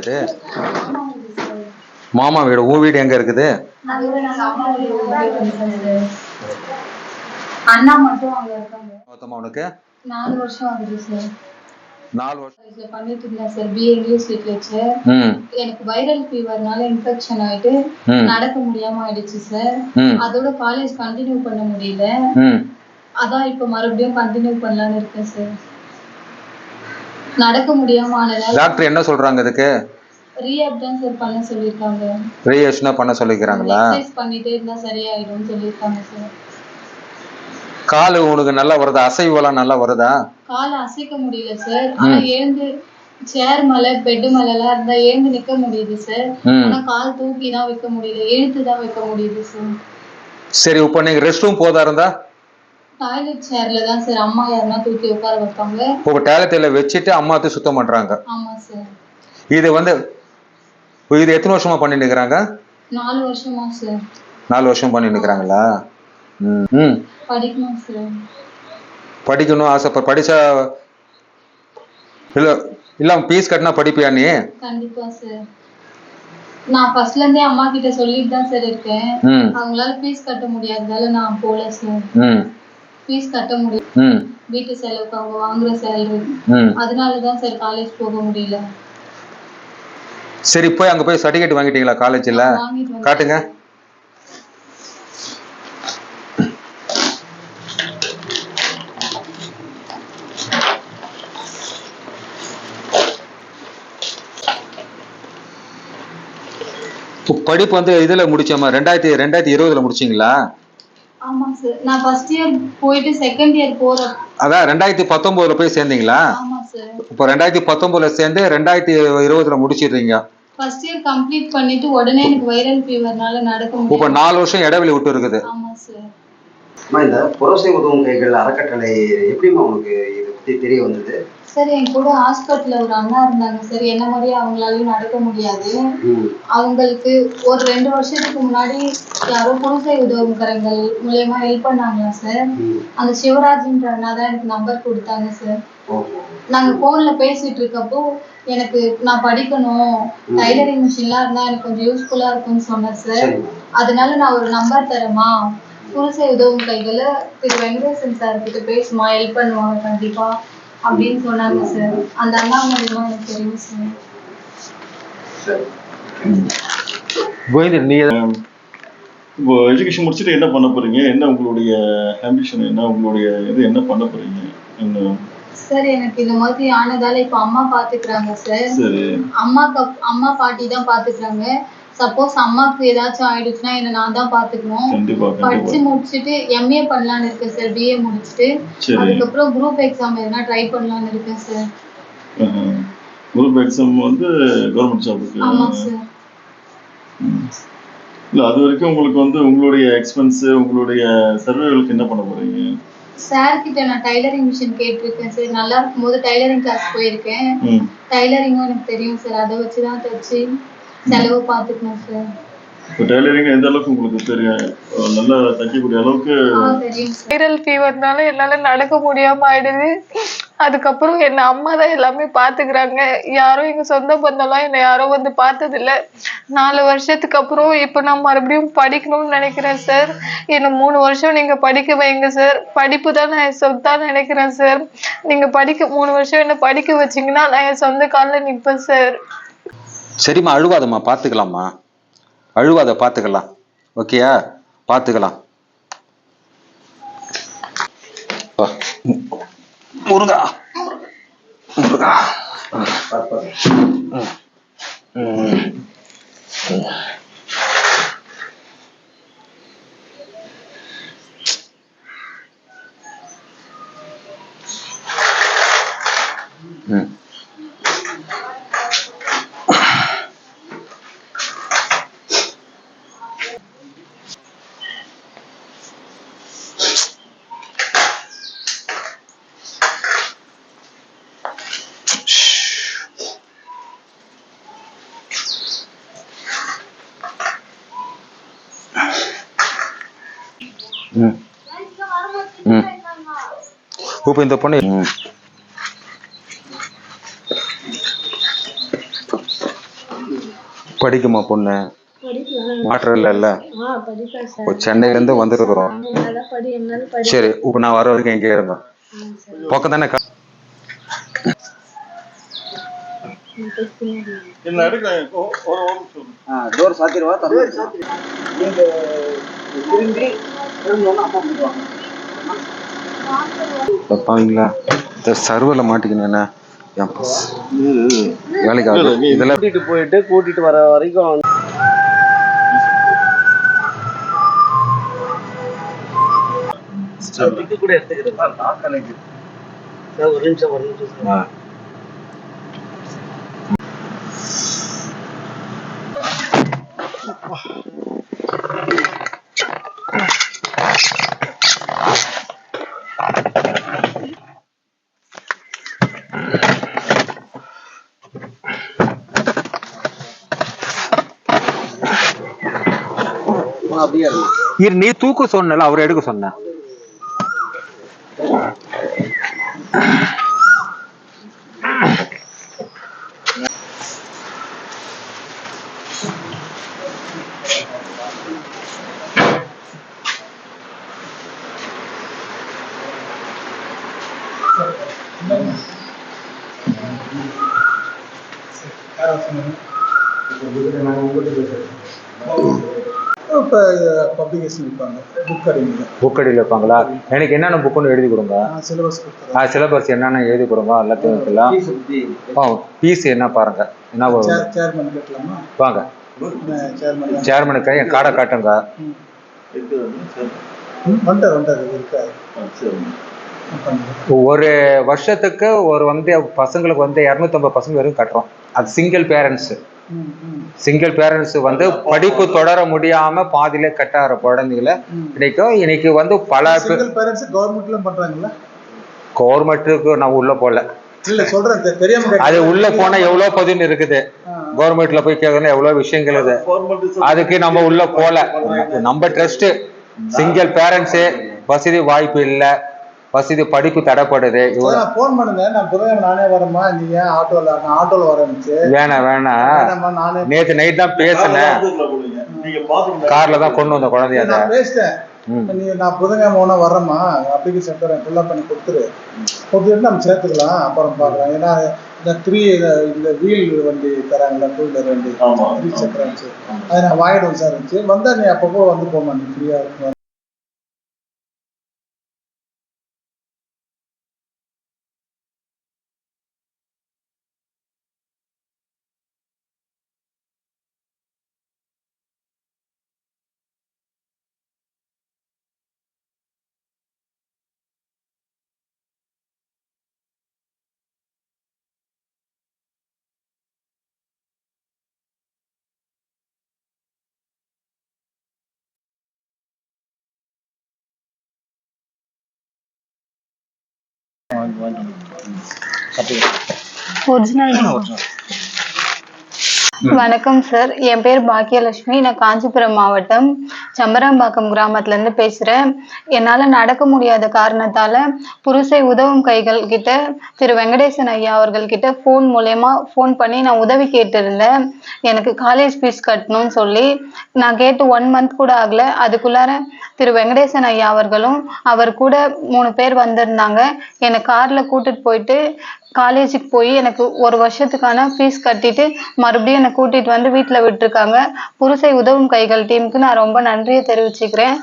அது? மாமா வீடு. உன் வீடு எங்க இருக்குது? அண்ணா மட்டும் அங்க இருக்காங்க. மொத்தமா உனக்கு 4 வருஷம் ஆகுது சார். 4 வருஷம் பண்ணிட்டு இருந்தேன் சார். BA English literature. எனக்கு வைரல் ஃபீவர்னால இன்ஃபெக்ஷன் ஆயிட்டு நடக்க முடியாம ஆயிடுச்சு சார். அதோட காலேஜ் கண்டினியூ பண்ண முடியல. அதான் இப்ப மறுபடியும் கண்டினியூ பண்ணலாம்னு இருக்கேன் சார். நடக்க முடியாம ஆனதால டாக்டர் என்ன சொல்றாங்க அதுக்கு? ரீஹாப் தான் சார் பண்ண சொல்லிருக்காங்க. ரீஹாப்னா பண்ண சொல்லிருக்காங்களா? எக்சர்சைஸ் பண்ணிட்டே இருந்தா சரியாயிடும்னு சொல்லிருக்காங்க சார். கால் உனக்கு நல்லா வருதா? அசைவெல்லாம் நல்லா வருதா? கால் அசைக்க முடியல சார். ஆனா எழுந்து சேர் மேல பெட் மேல எல்லாம் இருந்தா எழுந்து நிக்க முடியுது சார். ஆனா கால் தூக்கி தான் வைக்க முடியல, எழுத்து தான் வைக்க முடியுது சார். சரி, இப்போ நீங்க ரெஸ்ட் ரூம் போதா இருந்தா டாய்லெட் சேர்ல தான் சார் அம்மா யாருன்னா தூக்கி உட்கார வைப்பாங்க. இப்போ டாய்லெட்ல வச்சுட்டு அம்மா அதை சுத்தம் பண்றாங்க. ஆமா சார். இது எத்தனை வருஷமா பண்ணிட்டு இருக்கிறாங்க? 4 வருஷமா சார். 4 வருஷம் பண்ணிட்டு இருக்கிறாங்களா? படிக்கணும் சார். படிக்கணும் ஆசை. படிச்சா இல்ல பீஸ் கட்டினா படிப்பியா நீ? கண்டிப்பா சார். நான் ஃபர்ஸ்ட்ல இருந்தே அம்மா கிட்ட சொல்லிட்டு தான் சார் இருக்கேன். அவங்களால ஃபீஸ் கட்ட முடியாததால நான் போல சார். ஃபீஸ் கட்ட முடியும். வீட்டு செலவுக்கு அவங்க வாங்குற சேலரி. அதனால தான் சார் காலேஜ் போக முடியல. சரி, போய் அங்க போய் சர்டிபிகேட் வாங்கிட்டீங்களா காலேஜ்ல? காட்டுங்க. படிப்பு வந்து இதுல முடிச்சோமா? 2020 முடிச்சீங்களா? ஆமா சார். நான் ஃபர்ஸ்ட் இயர் போயிட்டு செகண்ட் இயர் போறேன். அதான் 2019 போய் சேர்ந்தீங்களா? ஆமா சார். இப்போ 2019 சேர்ந்து 2020 முடிச்சிடுறீங்க. ஃபர்ஸ்ட் இயர் கம்ப்ளீட் பண்ணிட்டு உடனே எனக்கு வைரல் ஃபீவர்னால நடக்க முடியல. இப்போ 4 வருஷம் இடைவெளி விட்டு இருக்குது. ஆமா சார். இந்த புரோசை உதவும் கைகள் அறக்கட்டளை எப்படிமா உங்களுக்கு இதை பத்தி தெரிய வந்தது? சார், என் கூட ஹாஸ்பிட்டல்ல ஒரு அண்ணா இருந்தாங்க சார். என்ன மாதிரியே அவங்களாலையும் நடக்க முடியாது. அவங்களுக்கு ஒரு 2 வருஷத்துக்கு முன்னாடி யாரோ புரோசை உதவும் கரங்கள் மூலமா ஹெல்ப் பண்ணாங்களா சார். அந்த சிவராஜ்ன்ற அண்ணா தான் எனக்கு நம்பர் கொடுத்தாங்க சார். நாங்க போன்ல பேசிட்டு இருக்கப்போ எனக்கு நான் படிக்கணும், டைலரிங் மிஷின்லாம் இருந்தா எனக்கு கொஞ்சம் யூஸ்ஃபுல்லா இருக்கும்னு சொன்னேன் சார். அதனால நான் ஒரு நம்பர் தரேம்மா, புரோசை உதவும் கைகளை திரு வெங்கடேசன் சார் கிட்ட பேசுமா, ஹெல்ப் பண்ணுவாங்க கண்டிப்பா அப்படின்னு சொன்னாங்க சார். அந்த அண்ணா மூலமா எனக்கு தெரியும் சார். நீ இப்போ எஜுகேஷன் முடிச்சுட்டு என்ன பண்ண போறீங்க? என்ன உங்களுடைய ஆம்பிஷன்? என்ன உங்களுடைய இது என்ன பண்ண போறீங்க? என்ன சார், எனக்கு இந்த மாதிரி ஆனதால இப்ப அம்மா பாத்துக்கிறாங்க சார். சரி. அம்மா பாட்டி தான் பாத்துக்கிறாங்க. சப்போஸ் அம்மாக்கு ஏதாச்சும் ஆயிடுச்சுன்னா என்ன நான் தான் பாத்துக்கணும். படிச்சு முடிச்சுட்டு எம்ஏ பண்ணலான்னு இருக்கேன் சார். பிஏ முடிச்சுட்டு அதுக்கப்புறம் குரூப் எக்ஸாம் எதுனா ட்ரை பண்ணலான்னு இருக்கேன் சார். குரூப் எக்ஸாம் வந்து கவர்மெண்ட் ஜாபுக்கு? ஆமா சார். இல்ல, அது வரைக்கும் உங்களுக்கு வந்து உங்களுடைய எக்ஸ்பென்ஸ், உங்களுடைய சர்வைவலுக்கு என்ன பண்ண போறீங்க? சார் கிட்ட நான் டைலரிங் மிஷின் கேட்டிருக்கேன் சார். நல்லா இருக்கும்போது டைலரிங் கிளாஸ் போயிருக்கேன். டைலரிங்கும் எனக்கு தெரியும் சார். அதை வச்சுதான் தச்சு செலவு பாத்துக்கணும் சார். இப்போ டைலரிங் எந்த அளவுக்கு உங்களுக்கு தெரியும்? நல்லா தைக்கக்கூடிய அளவுக்கு? வைரல் ஃபீவர்னால என்னால நடக்க முடியாம ஆயிடுது. அதுக்கப்புறம் என்ன அம்மா தான் எல்லாமே பாத்துக்கிறாங்க. யாரும் எங்க சொந்த பந்தம்லாம் என்னை யாரும் வந்து பார்த்தது இல்ல. 4 வருஷத்துக்கு அப்புறம் இப்ப நான் மறுபடியும் படிக்கணும்னு நினைக்கிறேன் சார். என்ன 3 வருஷம் நீங்க படிக்க வைங்க சார். படிப்பு தான் நான் என் சொத்தா நினைக்கிறேன் சார். நீங்க 3 வருஷம் என்ன படிக்க வச்சீங்கன்னா நான் என் சொந்த காலில் நிற்பேன் சார். சரிம்மா, அழுவாதம்மா, பாத்துக்கலாம்மா. அழுவாத, பாத்துக்கலாம். ஓகேயா? பாத்துக்கலாம். முருகா முருகா. இப்போ இந்த பொண்ணு படிக்குமா பொண்ணு? படிக்கலாம். மாற்றம் இல்லைல்ல? படிப்பேன் இப்போ சார். சென்னையிலேருந்து வந்திருக்கிறோம். என்னால படி. சரி, இப்போ நான் வர வரைக்கும் எங்கே இருங்க? பக்கம் தானே என்ன எடுக்கிறேன் ஒரு நிமிஷம். டோர் சாத்திடுவா நீங்க திரும்பி திரும்பணும்னா அம்மா பண்ணுவாங்க. வைப்பாங்களா? இந்த சர்வரில் மாட்டிக்கணும் என்ன என் பஸ் வேலைக்கு ஆகுது. இதெல்லாம் கூட்டிட்டு போயிட்டு கூட்டிட்டு வர வரைக்கும் கூட எடுத்துக்கிறேன். ஒரு நிமிஷம். அப்படியே இருக்கும். நீ தூக்க சொன்னல, அவர் எடுக்க சொன்ன. இப்போ பப்ளிகேஷன் வைப்பாங்க, புக் அடிங்க. புக் அடியில் வைப்பாங்களா? எனக்கு என்னென்ன புக்குன்னு எழுதி கொடுங்க. சிலபஸ் கொடுத்துருவோம். சிலபஸ் என்னென்ன எழுதி கொடுங்க, எல்லாத்தையும் வைக்கலாம். ஃபீஸ் என்ன பாருங்க, என்ன சேர்மன் கேட்கலாமா? வாங்க சேர்மன் சேர்மனுக்கு என் கார்டை காட்டுங்க. வந்துட்டார் இருக்காரு. ஒரு வருஷத்துக்கு ஒரு பசங்களுக்கு 250 பசங்க வரைக்கும் கட்டுறோம். அது சிங்கிள் பேரண்ட்ஸ் படிப்பு தொடர முடியாம பாதியில கட்டாற குழந்தைகளை இன்னைக்கு பல கவர்மெண்ட்ல பண்றாங்களா? கவர்மெண்ட்டுக்கு நான் உள்ள போல. இல்ல சொல்றேன், தெரியாம அது உள்ள போனா எவ்வளவு பதிவு இருக்குது. கவர்மெண்ட்ல போய் கேட்கணும் எவ்வளவு விஷயங்கள் இருக்குது. அதுக்கு நம்ம உள்ள போல. நம்ம ட்ரஸ்ட் சிங்கிள் பேரண்ட்ஸ் வசதி வாய்ப்பு இல்ல, வசதி படிப்பு தடைப்படுது. போன் பண்ணுங்க, நான் புதன்கிழமை நானே வரமா? நீங்க ஆட்டோல வரேன்னு. வேணாம், நேத்து நைட் தான் பேசினேன். கார்ல தான் கொண்டு வந்த குழந்தைய நான் பேசிட்டேன். நான் புதன்கிழமை ஒன்றா வரேம்மா, அப்ளிகேஷன் ஃபில்அப் பண்ணி கொடுத்துட்டு நம்ம சேர்த்துக்கலாம், அப்புறம் பார்க்கலாம். ஏன்னா இந்த வீல் வண்டி தராங்களா, டூ வீலர் வண்டி 3 சக்கரம், அதை நான் வாங்கிடுவேன் சார் இருந்துச்சு. வந்தா நீ அப்பப்போ போமா, நீ ஃப்ரீயா இருக்கும். வணக்கம் சார், என் பேர் பாக்கியலட்சுமி. நான் காஞ்சிபுரம் மாவட்டம் சம்பராம்பாக்கம் கிராமத்துல இருந்து பேசுறேன். என்னால நடக்க முடியாத காரணத்தால புருஷை உதவும் கைகள் கிட்ட திரு வெங்கடேசன் ஐயா அவர்கள் கிட்ட ஃபோன் பண்ணி நான் உதவி கேட்டிருந்தேன். எனக்கு காலேஜ் ஃபீஸ் கட்டணும்னு சொல்லி நான் கேட்டு 1 month கூட ஆகல. அதுக்குள்ளார திரு வெங்கடேசன் ஐயா அவர்களும் அவர் கூட 3 பேர் வந்திருந்தாங்க. என்னை கார்ல கூட்டிட்டு போயிட்டு காலேஜுக்கு போய் எனக்கு 1 வருஷத்துக்கான ஃபீஸ் கட்டிட்டு மறுபடியும் என்னை கூட்டிட்டு வந்து வீட்டுல விட்டுருக்காங்க. புருஷை உதவும் கைகள் டீமுக்கு நான் ரொம்ப நன்றியை தெரிவிச்சுக்கிறேன்.